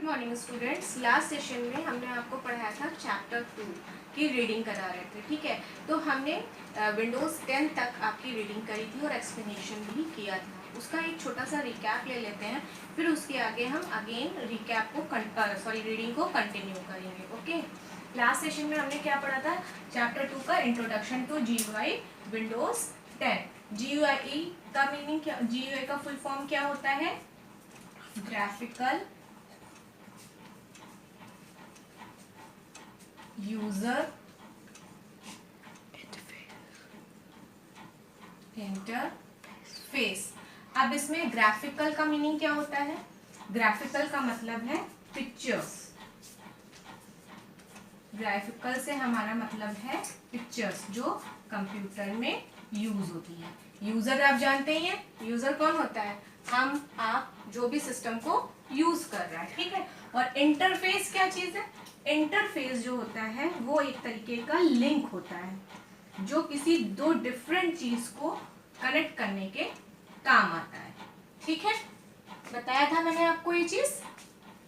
Good morning students. Last session में हमने आपको पढ़ाया था चैप्टर 2 की रीडिंग करा रहे थे, ठीक है। तो हमने विंडोज़ 10 तक आपकी रीडिंग करी थी और एक्सप्लेनेशन भी किया था। उसका एक छोटा सा रिकैप ले लेते हैं, फिर उसके आगे हम अगेन रिकैप को रीडिंग को कंटिन्यू करेंगे। ओके, लास्ट सेशन में हमने क्या पढ़ा था? चैप्टर 2 का introduction to GUI Windows 10। GUI का मीनिंग क्या? GUI का फुल फॉर्म क्या होता है? Graphical user interface. अब इसमें ग्राफिकल का मीनिंग क्या होता है? ग्राफिकल का मतलब है पिक्चर्स। ग्राफिकल से हमारा मतलब है पिक्चर्स जो कंप्यूटर में यूज होती है। यूजर आप जानते ही हैं, यूजर कौन होता है? हम, आप, जो भी सिस्टम को यूज कर रहा है, ठीक है। और इंटरफेस क्या चीज है? इंटरफेस जो होता है वो एक तरीके का लिंक होता है जो किसी दो डिफरेंट चीज को कनेक्ट करने के काम आता है, ठीक है। बताया था मैंने आपको ये चीज,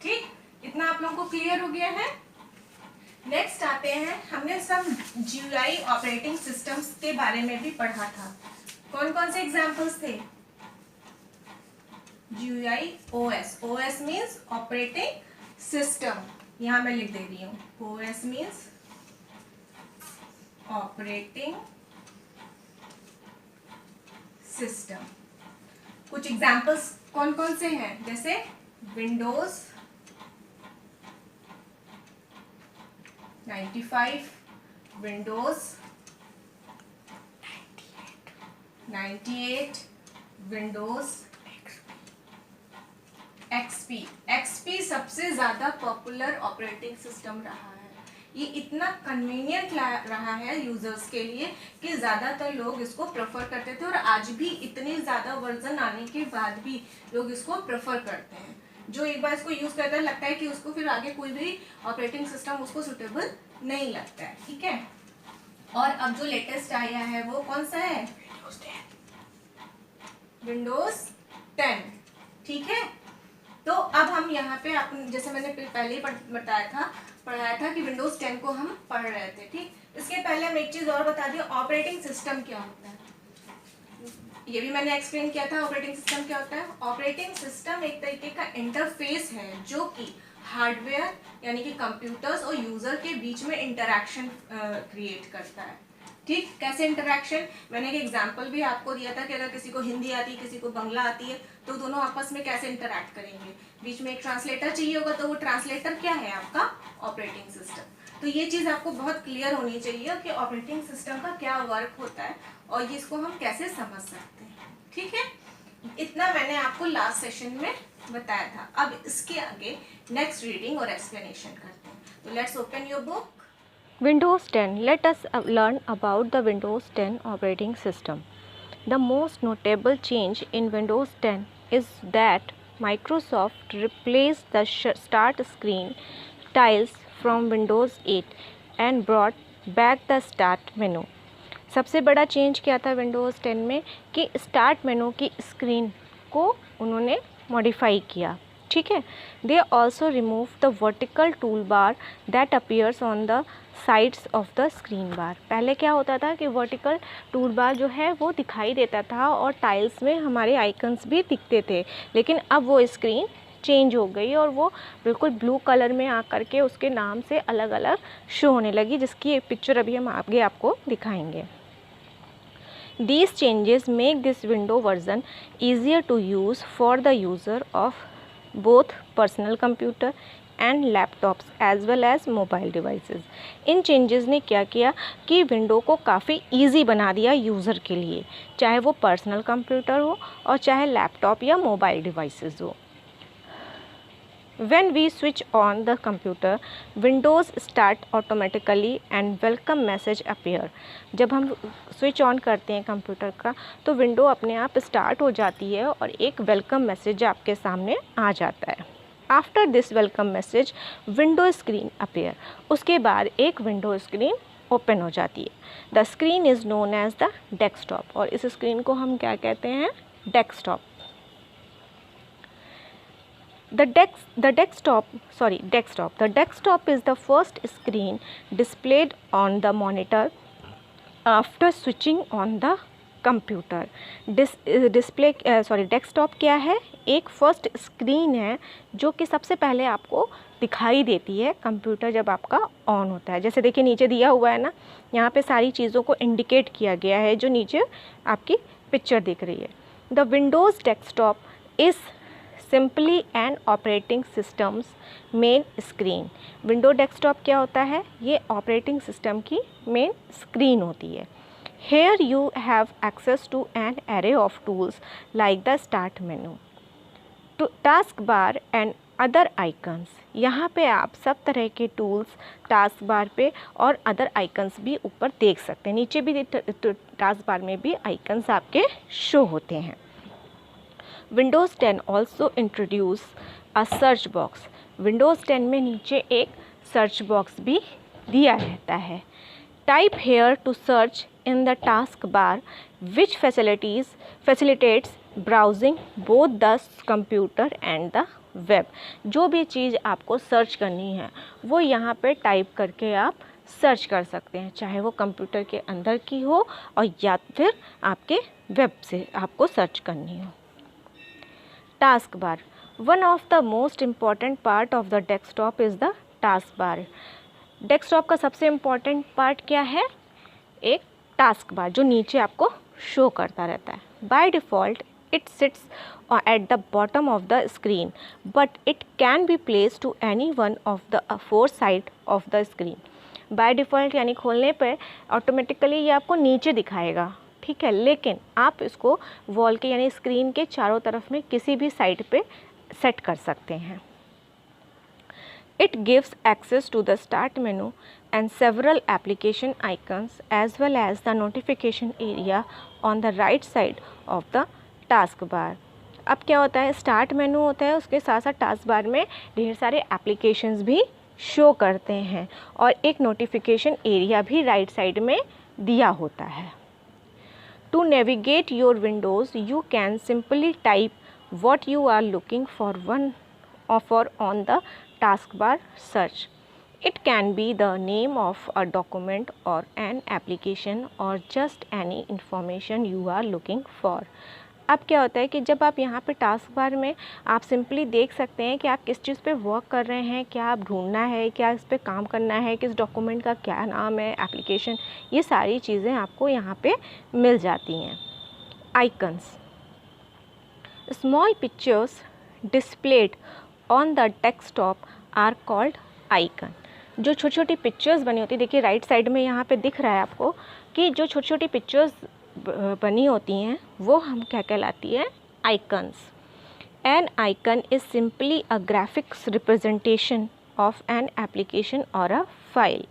ठीक। इतना आप लोगों को क्लियर हो गया है? नेक्स्ट आते हैं, हमने सब GUI ऑपरेटिंग सिस्टम्स के बारे में भी पढ़ा था। कौन कौन से एग्जांपल्स थे? GUI OS। OS means operating system. यहां मैं लिख दे रही हूँ, OS मीन्स ऑपरेटिंग सिस्टम। कुछ एग्जांपल्स कौन कौन से हैं? जैसे विंडोज 95, विंडोज 98, विंडोज XP सबसे ज्यादा पॉपुलर ऑपरेटिंग सिस्टम रहा है। ये इतना कन्वीनियंट रहा है यूजर्स के लिए कि ज्यादातर लोग इसको प्रेफर करते थे और आज भी इतने ज्यादा वर्जन आने के बाद भी लोग इसको प्रेफर करते हैं। जो एक बार इसको यूज करता है लगता है कि उसको फिर आगे कोई भी ऑपरेटिंग सिस्टम उसको सुटेबल नहीं लगता है, ठीक है। और अब जो लेटेस्ट आया है वो कौन सा है? विंडोज 10, ठीक है। तो अब हम यहाँ पे जैसे मैंने पहले ही पढ़ाया था कि विंडोज 10 को हम पढ़ रहे थे, ठीक। इसके पहले हम एक चीज और बता दी, ऑपरेटिंग सिस्टम क्या होता है। ये भी मैंने एक्सप्लेन किया था ऑपरेटिंग सिस्टम क्या होता है। ऑपरेटिंग सिस्टम एक तरीके का इंटरफेस है जो कि हार्डवेयर यानी कि कंप्यूटर्स और यूजर के बीच में इंटरैक्शन क्रिएट करता है, ठीक। कैसे इंटरैक्शन? मैंने एक एग्जांपल भी आपको दिया था कि अगर किसी को हिंदी आती है, किसी को बांग्ला आती है, तो दोनों आपस में कैसे इंटरैक्ट करेंगे। बीच में एक ट्रांसलेटर चाहिए होगा, तो वो ट्रांसलेटर क्या है? आपका ऑपरेटिंग सिस्टम। तो ये चीज आपको बहुत क्लियर होनी चाहिए कि ऑपरेटिंग सिस्टम का क्या वर्क होता है और ये इसको हम कैसे समझ सकते हैं, ठीक है। इतना मैंने आपको लास्ट सेशन में बताया था। अब इसके आगे नेक्स्ट रीडिंग और एक्सप्लेनेशन करते हैं। तो let's open your book. Windows 10. Let us learn about the Windows 10 operating system. The most notable change in Windows 10 is that Microsoft replaced the start screen tiles from Windows 8 and brought back the start menu. सबसे बड़ा change क्या था Windows 10 में कि start menu की screen को उन्होंने modify किया, ठीक है। They also remove the vertical tool bar that appears on the sides of the screen bar. पहले क्या होता था कि वर्टिकल टूल बार जो है वो दिखाई देता था और टाइल्स में हमारे आइकन्स भी दिखते थे, लेकिन अब वो स्क्रीन चेंज हो गई और वो बिल्कुल ब्लू कलर में आकर के उसके नाम से अलग अलग शो होने लगी, जिसकी एक पिक्चर अभी हम आगे आपको दिखाएंगे। These changes make this window version easier to use for the user of both personal computer and laptops as well as mobile devices. In changes ने क्या किया कि विंडो को काफ़ी easy बना दिया यूज़र के लिए, चाहे वो पर्सनल कंप्यूटर हो और चाहे लैपटॉप या मोबाइल डिवाइसेस हो। When we switch on the computer, Windows start automatically and welcome message appear. जब हम स्विच ऑन करते हैं कंप्यूटर का तो विंडो अपने आप स्टार्ट हो जाती है और एक वेलकम मैसेज आपके सामने आ जाता है। After this welcome message window screen appear. उसके बाद एक विंडो स्क्रीन ओपन हो जाती है। The screen is known as the desktop और इस स्क्रीन को हम क्या कहते हैं? Desktop. The desktop is the first screen displayed on the monitor after switching on the computer. Desktop क्या है? एक फर्स्ट स्क्रीन है जो कि सबसे पहले आपको दिखाई देती है कंप्यूटर जब आपका ऑन होता है. जैसे देखिए नीचे दिया हुआ है ना, यहाँ पे सारी चीज़ों को इंडिकेट किया गया है जो नीचे आपकी पिक्चर दिख रही है. The Windows desktop is simply an operating systems main screen. Window desktop क्या होता है? ये ऑपरेटिंग सिस्टम की मेन स्क्रीन होती है. Here you have access to an array of tools like the start menu, to taskbar and other icons. यहाँ पे आप सब तरह के टूल्स टास्क बार पे और अदर आइकन्स भी ऊपर देख सकते हैं. नीचे भी टास्क बार में भी आइकन्स आपके शो होते हैं. Windows 10 also introduce a search box. Windows 10 में नीचे एक सर्च बॉक्स भी दिया रहता है. Type here to search in the taskbar, which facilitates browsing both the computer and the web. जो भी चीज़ आपको सर्च करनी है वो यहाँ पे टाइप करके आप सर्च कर सकते हैं, चाहे वो कंप्यूटर के अंदर की हो और या फिर आपके वेब से आपको सर्च करनी हो. Task bar. One of the most important part of the desktop is the task bar. Desktop का सबसे इम्पॉर्टेंट पार्ट क्या है? एक टास्क बार जो नीचे आपको शो करता रहता है. By default it sits at the bottom of the screen but it can be place to any one of the 4 side of the screen. By default यानी खोलने पर ऑटोमेटिकली ये आपको नीचे दिखाएगा, ठीक है, लेकिन आप इसको वॉल के यानी स्क्रीन के चारों तरफ में किसी भी साइड पे सेट कर सकते हैं. It gives access to the start menu and several application icons as well as the notification area on the right side of the taskbar. अब क्या होता है? स्टार्ट मेनू होता है, उसके साथ साथ टास्क बार में ढेर सारे एप्लीकेशंस भी शो करते हैं और एक नोटिफिकेशन एरिया भी राइट साइड में दिया होता है. To navigate your windows, you can simply type what you are looking for on the taskbar search. It can be the name of a document or an application or just any information you are looking for. अब क्या होता है कि जब आप यहाँ पे task bar में आप सिंपली देख सकते हैं कि आप किस चीज़ पे वर्क कर रहे हैं, क्या आप ढूंढना है, क्या इस पे काम करना है, किस डॉक्यूमेंट का क्या नाम है, एप्लीकेशन, ये सारी चीज़ें आपको यहाँ पे मिल जाती हैं. Icons. Small pictures displayed on the desktop are called icon. जो छोटी छोटी पिक्चर्स बनी होती है, देखिए राइट साइड में यहाँ पे दिख रहा है आपको कि जो छोटी छोटी पिक्चर्स बनी होती हैं वो हम क्या कहलाती है? Icons. N icon is simply a graphics representation of an application और अ फाइल.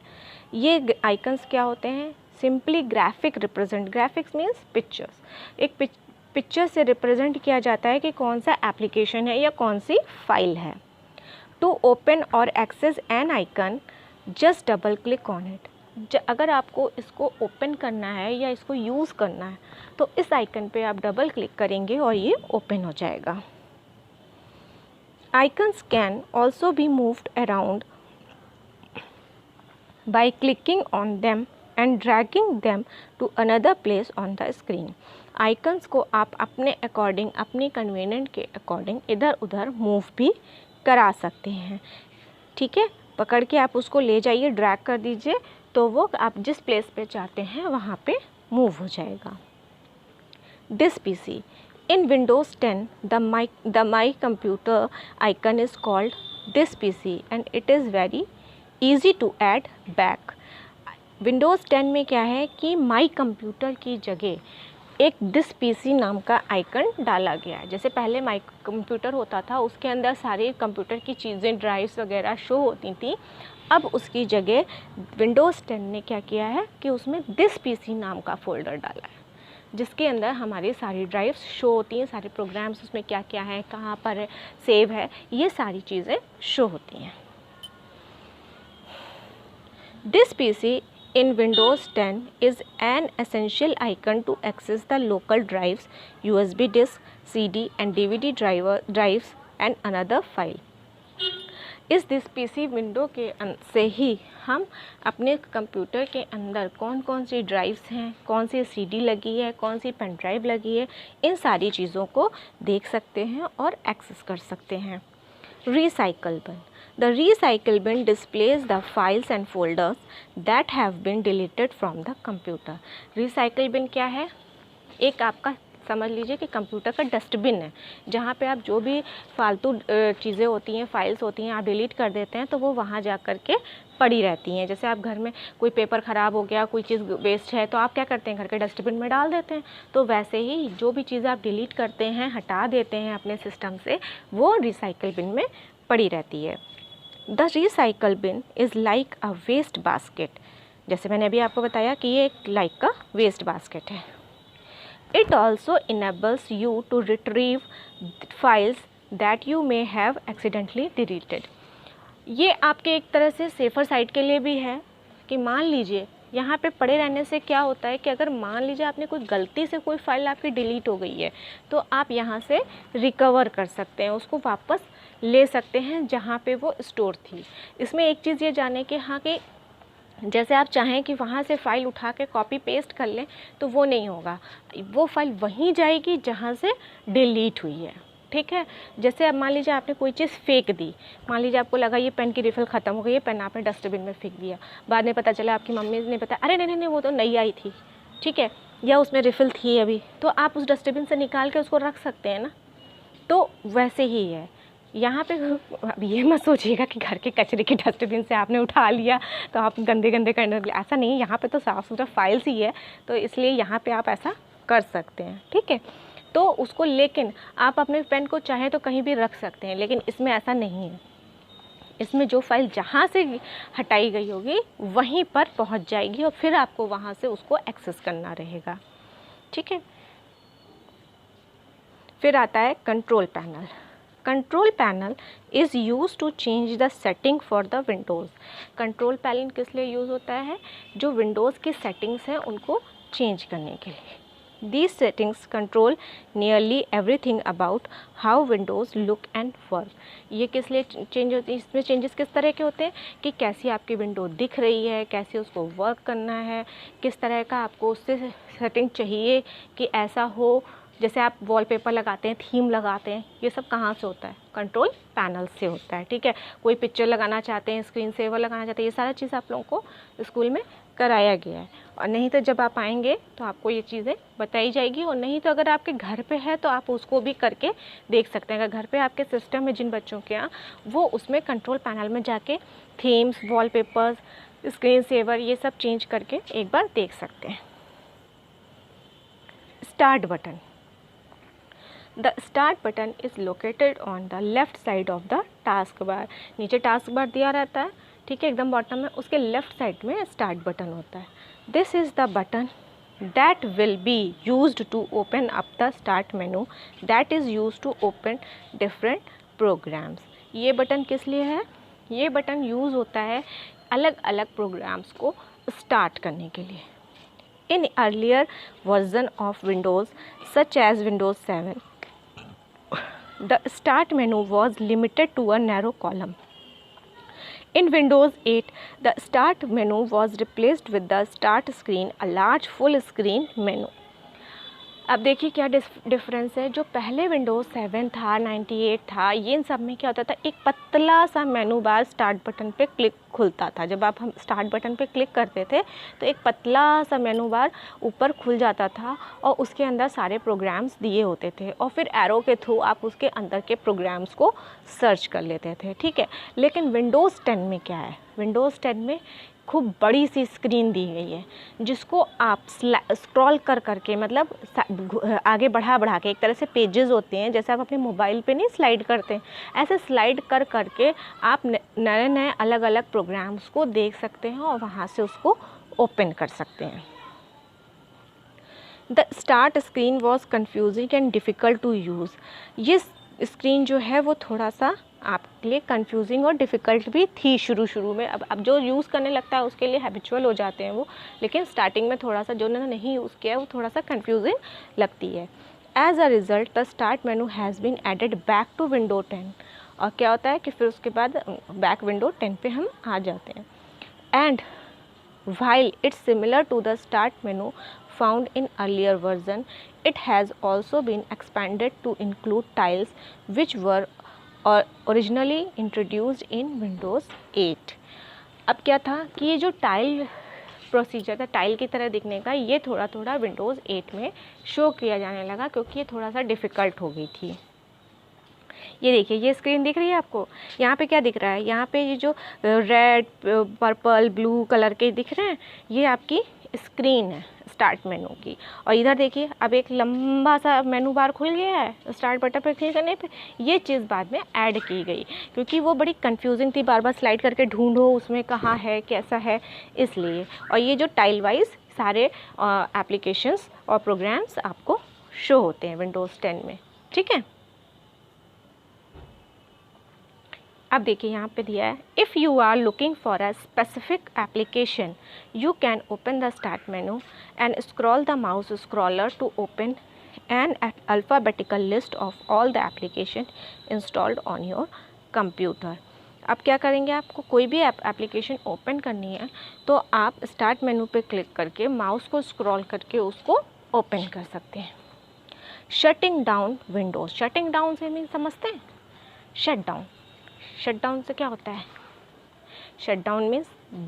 ये आइकन्स क्या होते हैं? Simply graphics means pictures. एक पिक्चर से रिप्रेजेंट किया जाता है कि कौन सा एप्लीकेशन है या कौन सी फाइल है. टू ओपन और access an icon just double click on it. अगर आपको इसको ओपन करना है या इसको यूज़ करना है तो इस आइकन पे आप डबल क्लिक करेंगे और ये ओपन हो जाएगा. Icons can also be moved around by clicking on them and dragging them to another place on the screen. Icons को आप अपने अकॉर्डिंग, अपनी कन्वीनियंट के अकॉर्डिंग इधर उधर मूव भी करा सकते हैं, ठीक है. पकड़ के आप उसको ले जाइए, ड्रैग कर दीजिए तो वो आप जिस प्लेस पे चाहते हैं वहाँ पे मूव हो जाएगा. This PC. In Windows 10 the my computer icon is called this PC and it is very easy to add back. Windows 10 में क्या है कि माई कंप्यूटर की जगह एक दिस पीसी नाम का आइकन डाला गया है. जैसे पहले माई कंप्यूटर होता था, उसके अंदर सारे कंप्यूटर की चीज़ें, ड्राइव्स वगैरह शो होती थी. अब उसकी जगह विंडोज़ 10 ने क्या किया है कि उसमें दिस पीसी नाम का फ़ोल्डर डाला है जिसके अंदर हमारी सारी ड्राइव्स शो होती हैं, सारे प्रोग्राम्स उसमें क्या क्या है, कहाँ पर है, सेव है, ये सारी चीज़ें शो होती हैं. This PC in Windows 10 is an essential icon to access the local drives, USB disk, CD and DVD drives and another file. इस दिस पीसी विंडो के से ही हम अपने कंप्यूटर के अंदर कौन कौन सी ड्राइव्स हैं, कौन सी सीडी लगी है, कौन सी पेन ड्राइव लगी है, इन सारी चीज़ों को देख सकते हैं और एक्सेस कर सकते हैं। Recycle bin. The recycle bin displays the files and folders that have been deleted from the computer. Recycle bin क्या है? एक आपका समझ लीजिए कि कंप्यूटर का डस्टबिन है, जहाँ पे आप जो भी फालतू चीज़ें होती हैं, फाइल्स होती हैं, आप डिलीट कर देते हैं तो वो वहाँ जा कर के पड़ी रहती हैं। जैसे आप घर में कोई पेपर ख़राब हो गया, कोई चीज़ वेस्ट है, तो आप क्या करते हैं, घर के डस्टबिन में डाल देते हैं। तो वैसे ही जो भी चीज़ें आप डिलीट करते हैं, हटा देते हैं अपने सिस्टम से, वो रिसाइकल बिन में पड़ी रहती है। The recycle bin is like a waste basket. जैसे मैंने अभी आपको बताया कि ये एक लाइक का वेस्ट बास्केट है। It also enables you to retrieve files that you may have accidentally deleted. ये आपके एक तरह से सेफ़र साइड के लिए भी है कि मान लीजिए यहाँ पे पड़े रहने से क्या होता है कि अगर मान लीजिए आपने कोई गलती से कोई फ़ाइल आपकी डिलीट हो गई है, तो आप यहाँ से रिकवर कर सकते हैं, उसको वापस ले सकते हैं जहाँ पे वो स्टोर थी। इसमें एक चीज़ ये जाने कि हाँ कि जैसे आप चाहें कि वहाँ से फ़ाइल उठा के कॉपी पेस्ट कर लें तो वो नहीं होगा, वो फ़ाइल वहीं जाएगी जहाँ से डिलीट हुई है। ठीक है, जैसे अब मान लीजिए आपने कोई चीज़ फेंक दी, मान लीजिए आपको लगा ये पेन की रिफ़िल ख़त्म हो गई है, पेन आपने डस्टबिन में फेंक दिया, बाद में पता चला आपकी मम्मी ने बताया अरे नहीं नहीं नहीं वो तो नई आई थी, ठीक है, या उसमें रिफ़िल थी अभी, तो आप उस डस्टबिन से निकाल के उसको रख सकते हैं ना। तो वैसे ही है यहाँ पे। अब ये मत सोचिएगा कि घर के कचरे की डस्टबिन से आपने उठा लिया तो आप गंदे गंदे करने लगे, ऐसा नहीं है। यहाँ पे तो साफ़ सुथरा फाइल्स ही है, तो इसलिए यहाँ पे आप ऐसा कर सकते हैं। ठीक है, तो उसको लेकिन आप अपने पेन को चाहें तो कहीं भी रख सकते हैं, लेकिन इसमें ऐसा नहीं है। इसमें जो फाइल जहाँ से हटाई गई होगी वहीं पर पहुँच जाएगी और फिर आपको वहाँ से उसको एक्सेस करना रहेगा। ठीक है, फिर आता है control panel. Control panel is use to change the setting for the Windows. Control panel किस लिए यूज़ होता है? जो विंडोज़ की सेटिंग्स हैं उनको चेंज करने के लिए। These settings control nearly everything about how Windows look and work. ये किस लिए चेंज होती है? इसमें चेंजेस किस तरह के होते हैं कि कैसी आपकी विंडो दिख रही है, कैसे उसको वर्क करना है, किस तरह का आपको उससे सेटिंग चाहिए कि ऐसा हो। जैसे आप वॉलपेपर लगाते हैं, थीम लगाते हैं, ये सब कहाँ से होता है? कंट्रोल पैनल से होता है। ठीक है, कोई पिक्चर लगाना चाहते हैं, स्क्रीन सेवर लगाना चाहते हैं, ये सारा चीज़ आप लोगों को स्कूल में कराया गया है। और नहीं तो जब आप आएंगे तो आपको ये चीज़ें बताई जाएगी, और नहीं तो अगर आपके घर पे है तो आप उसको भी करके देख सकते हैं। अगर घर पे आपके सिस्टम है जिन बच्चों के यहाँ, वो उसमें कंट्रोल पैनल में जाके थीम्स, वॉलपेपर्स, स्क्रीन सेवर ये सब चेंज करके एक बार देख सकते हैं। Start button. The start button is located on the left side of the task bar. नीचे टास्क बार दिया रहता है, ठीक है, एकदम बॉटम में, उसके लेफ्ट साइड में स्टार्ट बटन होता है। This is the button that will be used to open up the start menu that is used to open different programs. ये बटन किस लिए है? ये बटन यूज़ होता है अलग अलग प्रोग्राम्स को स्टार्ट करने के लिए। In earlier version of Windows such as Windows 7, the start menu was limited to a narrow column. In Windows 8, the start menu was replaced with the start screen, a large full screen menu. अब देखिए क्या difference है। जो पहले Windows 7 था, 98 था, ये इन सब में क्या होता था, एक पतला सा मेनू बार स्टार्ट बटन पे क्लिक खुलता था। जब आप हम स्टार्ट बटन पे क्लिक करते थे तो एक पतला सा मेनू बार ऊपर खुल जाता था और उसके अंदर सारे प्रोग्राम्स दिए होते थे, और फिर एरो के थ्रू आप उसके अंदर के प्रोग्राम्स को सर्च कर लेते थे। ठीक है, लेकिन विंडोज़ 10 में क्या है? विंडोज़ 10 में खूब बड़ी सी स्क्रीन दी गई है, जिसको आप स्क्रॉल कर करके, मतलब आगे बढ़ा के, एक तरह से पेजेस होते हैं जैसे आप अपने मोबाइल पे नहीं स्लाइड करते हैं, ऐसे स्लाइड कर करके आप नए नए अलग अलग प्रोग्राम्स को देख सकते हैं और वहाँ से उसको ओपन कर सकते हैं। The start screen was confusing and difficult to use. ये स्क्रीन जो है वो थोड़ा सा आपके लिए कंफ्यूजिंग और डिफ़िकल्ट भी थी शुरू में। अब जो यूज़ करने लगता है उसके लिए हैबिचुअल हो जाते हैं वो, लेकिन स्टार्टिंग में थोड़ा सा जो उन्होंने नहीं यूज़ किया है वो थोड़ा सा कंफ्यूजिंग लगती है। As a result the start menu has been added back to window 10। और क्या होता है कि फिर उसके बाद बैक विंडो 10 पे हम आ जाते हैं। And while it's similar to the start menu found in earlier version, it has also been expanded to include tiles which were originally introduced in Windows 8। अब क्या था कि ये जो टाइल प्रोसीजर था टाइल की तरह दिखने का, ये थोड़ा थोड़ा विंडोज़ 8 में शो किया जाने लगा क्योंकि ये थोड़ा सा डिफ़िकल्ट हो गई थी। ये देखिए, ये स्क्रीन दिख रही है आपको, यहाँ पे क्या दिख रहा है, यहाँ पे ये जो रेड पर्पल ब्लू कलर के दिख रहे हैं, ये आपकी स्क्रीन है स्टार्ट मेनू की। और इधर देखिए, अब एक लंबा सा मेनू बार खुल गया है स्टार्ट बटन पर क्लिक करने पे। ये चीज़ बाद में ऐड की गई क्योंकि वो बड़ी कंफ्यूजिंग थी, बार बार स्लाइड करके ढूंढो उसमें कहाँ है कैसा है, इसलिए। और ये जो टाइल वाइज सारे एप्लीकेशंस और प्रोग्राम्स आपको शो होते हैं विंडोज़ 10 में, ठीक है। अब देखिए यहाँ पे दिया है, if you are looking for a specific application you can open the start menu and scroll the mouse scroller to open an alphabetical list of all the application installed on your computer. अब क्या करेंगे, आपको कोई भी application open करनी है तो आप स्टार्ट मेनू पे क्लिक करके माउस को स्क्रॉल करके उसको ओपन कर सकते हैं। Shutting down Windows, shutting down से मीन समझते हैं, शट डाउन। शट डाउन से क्या होता है, शट डाउन मीन्स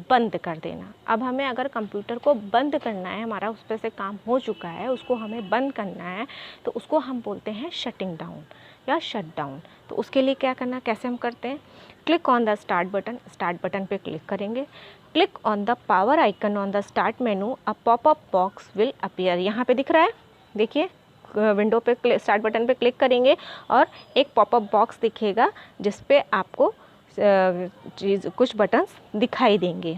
बंद कर देना। अब हमें अगर कंप्यूटर को बंद करना है, हमारा उस पर से काम हो चुका है, उसको हमें बंद करना है, तो उसको हम बोलते हैं शटिंग डाउन या शट डाउन। तो उसके लिए क्या करना, कैसे हम करते हैं, click on the start button, start button पे क्लिक करेंगे, click on the power icon on the start menu, a popup box will appear. यहाँ पे दिख रहा है, देखिए विंडो पे स्टार्ट बटन पे क्लिक करेंगे और एक पॉपअप बॉक्स दिखेगा जिस पे आपको कुछ बटन्स दिखाई देंगे।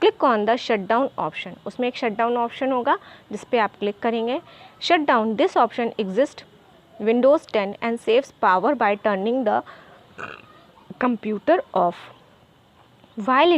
Click on the shut down option, उसमें एक शट डाउन ऑप्शन होगा जिस पे आप क्लिक करेंगे। Shut down this option exist Windows 10 and saves power bye turning the computer of while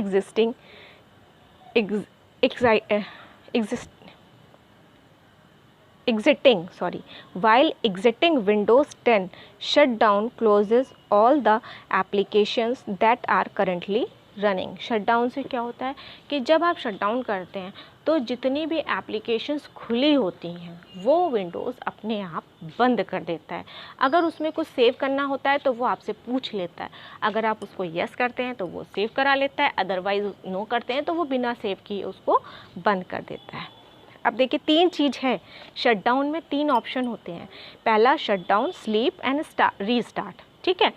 exiting Windows 10, shutdown closes all the applications that are currently running। Shutdown से क्या होता है कि जब आप शटडाउन करते हैं तो जितनी भी एप्लीकेशंस खुली होती हैं वो विंडोज़ अपने आप बंद कर देता है। अगर उसमें कुछ सेव करना होता है तो वो आपसे पूछ लेता है, अगर आप उसको यस करते हैं तो वो सेव करा लेता है, अदरवाइज़ नो करते हैं तो वो बिना सेव किए उसको बंद कर देता है। अब देखिए, तीन चीज़ है शटडाउन में, तीन ऑप्शन होते हैं। पहला शटडाउन, स्लीप एंड रीस्टार्ट, ठीक है।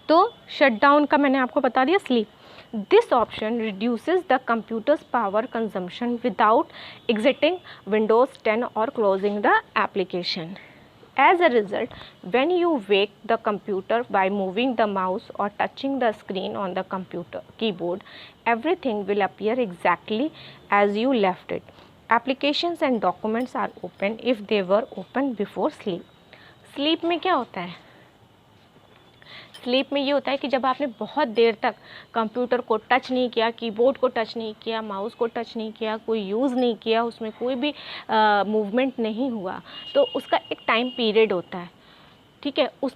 तो शटडाउन का मैंने आपको बता दिया, sleep. This option reduces the computers power consumption without exiting Windows 10 और closing the application. As a result, when you wake the computer by moving the mouse or touching the screen on the computer keyboard, everything will appear exactly as you left it. Applications and documents are open if they were open before sleep. Sleep में क्या होता है, sleep में ये होता है कि जब आपने बहुत देर तक कंप्यूटर को टच नहीं किया, कीबोर्ड को टच नहीं किया, माउस को टच नहीं किया, कोई यूज़ नहीं किया, उसमें कोई भी मूवमेंट नहीं हुआ, तो उसका एक टाइम पीरियड होता है, ठीक है। उस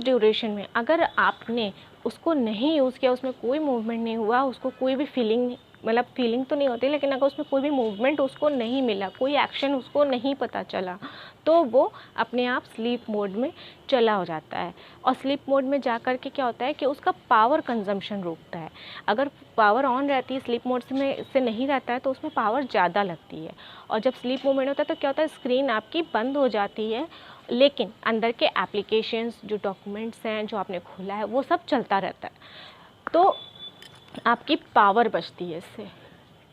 ड्यूरेशन में अगर आपने उसको नहीं यूज़ किया, उसमें कोई मूवमेंट नहीं हुआ, उसको कोई भी फीलिंग तो नहीं होती, लेकिन अगर उसमें कोई भी मूवमेंट उसको नहीं मिला, कोई एक्शन उसको नहीं पता चला, तो वो अपने आप स्लीप मोड में चला हो जाता है। और स्लीप मोड में जा कर के क्या होता है कि उसका पावर कंजम्पशन रुकता है। अगर पावर ऑन रहती है, स्लीप मोड से नहीं रहता है, तो उसमें पावर ज़्यादा लगती है। और जब स्लीप मोड में होता है तो क्या होता है, स्क्रीन आपकी बंद हो जाती है, लेकिन अंदर के एप्लीकेशंस, जो डॉक्यूमेंट्स हैं, जो आपने खोला है, वो सब चलता रहता है, तो आपकी पावर बचती है इससे,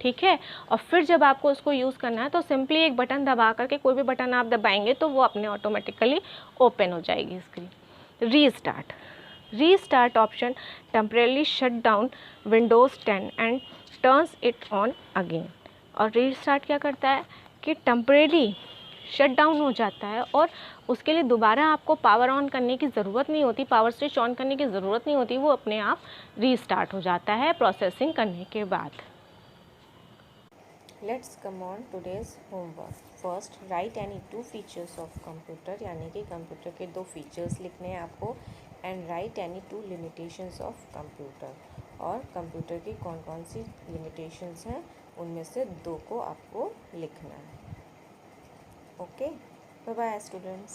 ठीक है। और फिर जब आपको उसको यूज़ करना है तो सिंपली एक बटन दबा करके, कोई भी बटन आप दबाएंगे तो वो अपने ऑटोमेटिकली ओपन हो जाएगी screen. Restart option temporarily shut down Windows 10 and turns it on again. और रीस्टार्ट क्या करता है कि टेम्परेली शट डाउन हो जाता है और उसके लिए दोबारा आपको पावर ऑन करने की ज़रूरत नहीं होती, पावर स्विच ऑन करने की ज़रूरत नहीं होती, वो अपने आप रीस्टार्ट हो जाता है प्रोसेसिंग करने के बाद। Let's come on today's homework. First, right any 2 features of computer, यानी कि कंप्यूटर के 2 फीचर्स लिखने हैं आपको। And right any 2 limitations of computer, और कंप्यूटर की कौन कौन सी लिमिटेशंस हैं उनमें से 2 को आपको लिखना है। Okay, bye bye students.